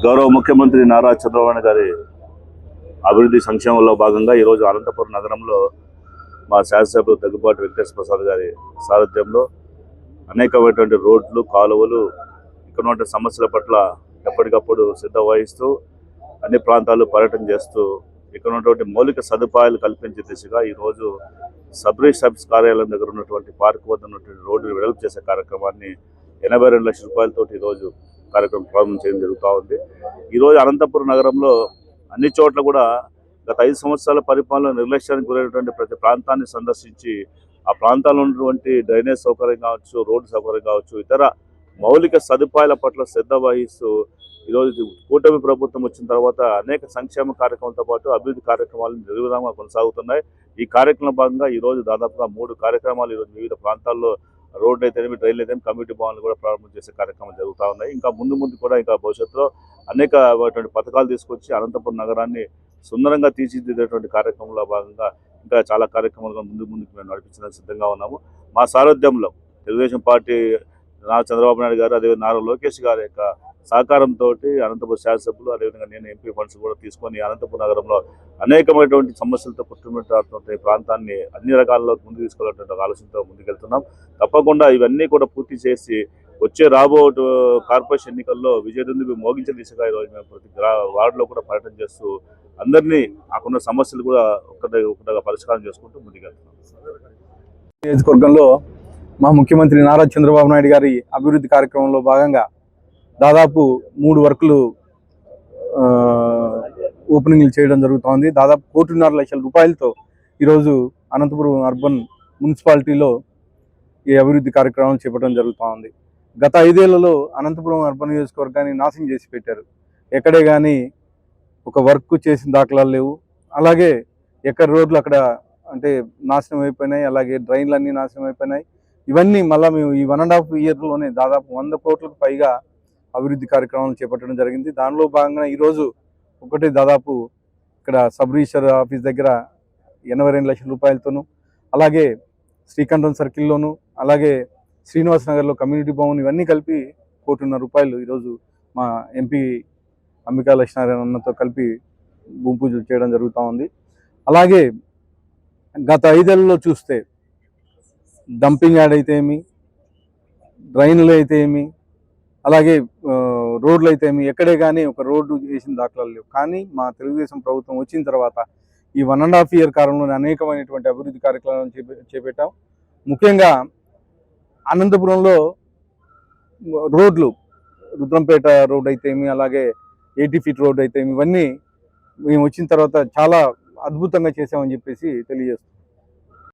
గౌరవ ముఖ్యమంత్రి నారా చంద్రబాబు గారి అభివృద్ధి సంక్షేమంలో భాగంగా ఈరోజు అనంతపురం నగరంలో మా శాసనసభ్యులు దగ్గుబాటి వెంకటేశ్వర ప్రసాద్ గారి సారథ్యంలో అనేకమైనటువంటి రోడ్లు, కాలువలు, ఇక్కడ ఉన్న సమస్యల పట్ల ఎప్పటికప్పుడు శ్రద్ధ వహిస్తూ అన్ని ప్రాంతాలు పర్యటన చేస్తూ ఇక్కడ ఉన్నటువంటి మౌలిక సదుపాయాలు కల్పించే దిశగా ఈరోజు సబ్ రిజిస్టర్ కార్యాలయం దగ్గర ఉన్నటువంటి పార్క్ వద్ద ఉన్నటువంటి రోడ్డు వెడల్పు చేసే కార్యక్రమాన్ని 82 లక్షల రూపాయలతో ఈరోజు కార్యక్రమం ప్రారంభం చేయడం జరుగుతూ ఉంది. ఈరోజు అనంతపురం నగరంలో అన్ని చోట్ల కూడా గత 5 సంవత్సరాల పరిపాలన నిర్లక్ష్యానికి గురైనటువంటి ప్రతి ప్రాంతాన్ని సందర్శించి ఆ ప్రాంతాల్లో ఉన్నటువంటి డ్రైనేజ్ సౌకర్యం కావచ్చు, రోడ్డు సౌకర్యం కావచ్చు, ఇతర మౌలిక సదుపాయాల పట్ల శ్రద్ధ వహిస్తూ ఈరోజు కూటమి ప్రభుత్వం వచ్చిన తర్వాత అనేక సంక్షేమ కార్యక్రమాలతో పాటు అభివృద్ధి కార్యక్రమాలు నిర్విరామంగా కొనసాగుతున్నాయి. ఈ కార్యక్రమంలో భాగంగా ఈరోజు దాదాపుగా 3 కార్యక్రమాలు ఈరోజు వివిధ ప్రాంతాల్లో రోడ్లు అయితేనేమి, డ్రైన్లు అయితేనేమి, కమ్యూనిటీ భవన్లు కూడా ప్రారంభం చేసే కార్యక్రమాలు జరుగుతూ ఉన్నాయి. ఇంకా ముందు కూడా ఇంకా భవిష్యత్తులో అనేక పథకాలు తీసుకొచ్చి అనంతపురం నగరాన్ని సుందరంగా తీర్చిదిద్దేటువంటి కార్యక్రమంలో భాగంగా ఇంకా చాలా కార్యక్రమాలుగా ముందుకు మేము నడిపించడానికి సిద్ధంగా ఉన్నాము. మా సారథ్యంలో తెలుగుదేశం పార్టీ నారా చంద్రబాబు నాయుడు గారు, అదేవిధంగా నారా లోకేష్ గారి యొక్క సహకారంతో అనంతపురం శాసనసభ్యులు, అదేవిధంగా నేను ఎంపీ ఫండ్స్ కూడా తీసుకొని అనంతపురం నగరంలో అనేకమైనటువంటి సమస్యలతో పుట్టుమిట్టాడుతున్న ప్రాంతాన్ని అన్ని రకాలలో ముందుకు తీసుకెళ్లేటువంటి ఆలోచనతో ముందుకెళ్తున్నాం. తప్పకుండా ఇవన్నీ కూడా పూర్తి చేసి వచ్చే రాబో కార్పొరేషన్ ఎన్నికల్లో విజయదుందుబి మోగించే దిశగా ఈరోజు మేము ప్రతి వార్డులో కూడా పర్యటన చేస్తూ అందరినీ అక్కడున్న సమస్యలు కూడా ఒకటిగా పరిష్కారం చేసుకుంటూ ముందుకెళ్తున్నాం. నియోజకవర్గంలో మా ముఖ్యమంత్రి నారా చంద్రబాబు నాయుడు గారి అభివృద్ధి కార్యక్రమంలో భాగంగా దాదాపు 3 వర్కులు ఓపెనింగ్లు చేయడం జరుగుతోంది. దాదాపు 1.5 లక్షల రూపాయలతో ఈరోజు అనంతపురం అర్బన్ మున్సిపాలిటీలో ఈ అభివృద్ధి కార్యక్రమం చేపట్టడం జరుగుతోంది. గత 5 ఏళ్లలో అనంతపురం అర్బన్ నియోజకవర్గాన్ని నాశనం చేసి పెట్టారు. ఎక్కడే కానీ ఒక వర్క్ చేసిన దాఖలాలు లేవు. అలాగే ఎక్కడ రోడ్లు అక్కడ అంటే నాశనం అయిపోయినాయి. అలాగే డ్రైన్లు అన్నీ నాశనం అయిపోయినాయి. ఇవన్నీ మళ్ళీ మేము ఈ 1.5 ఇయర్లోనే దాదాపు 100 కోట్లకు పైగా అభివృద్ధి కార్యక్రమాలు చేపట్టడం జరిగింది. దానిలో భాగంగా ఈరోజు దాదాపు ఇక్కడ సబ్ రిజిస్టర్ ఆఫీస్ దగ్గర 82 లక్షల రూపాయలతోనూ, అలాగే శ్రీకంఠం సర్కిల్లోను, అలాగే శ్రీనివాస్ నగర్లో కమ్యూనిటీ భవన్, ఇవన్నీ కలిపి 1.5 కోట్ల రూపాయలు ఈరోజు మా ఎంపీ అంబికా లక్ష్మీనారాయణతో కలిపి భూమి పూజలు చేయడం జరుగుతూ ఉంది. అలాగే గత 5 ఏళ్లలో చూస్తే డంపింగ్ యార్డ్ అయితే ఏమి, డ్రైన్లు అయితే ఏమి, అలాగే రోడ్లు అయితే ఏమి, ఎక్కడే కానీ ఒక రోడ్డు వేసిన దాఖలాలు లేవు. కానీ మా తెలుగుదేశం ప్రభుత్వం వచ్చిన తర్వాత ఈ 1.5 ఇయర్ కాలంలోనే అనేకమైనటువంటి అభివృద్ధి కార్యక్రమాలను చేపట్టాం. ముఖ్యంగా అనంతపురంలో రోడ్లు, రుద్రంపేట రోడ్ అయితే ఏమి, అలాగే 80 ఫీట్ రోడ్ అయితే ఏమి, ఇవన్నీ మేము వచ్చిన తర్వాత చాలా అద్భుతంగా చేసామని చెప్పేసి తెలియజేస్తాం.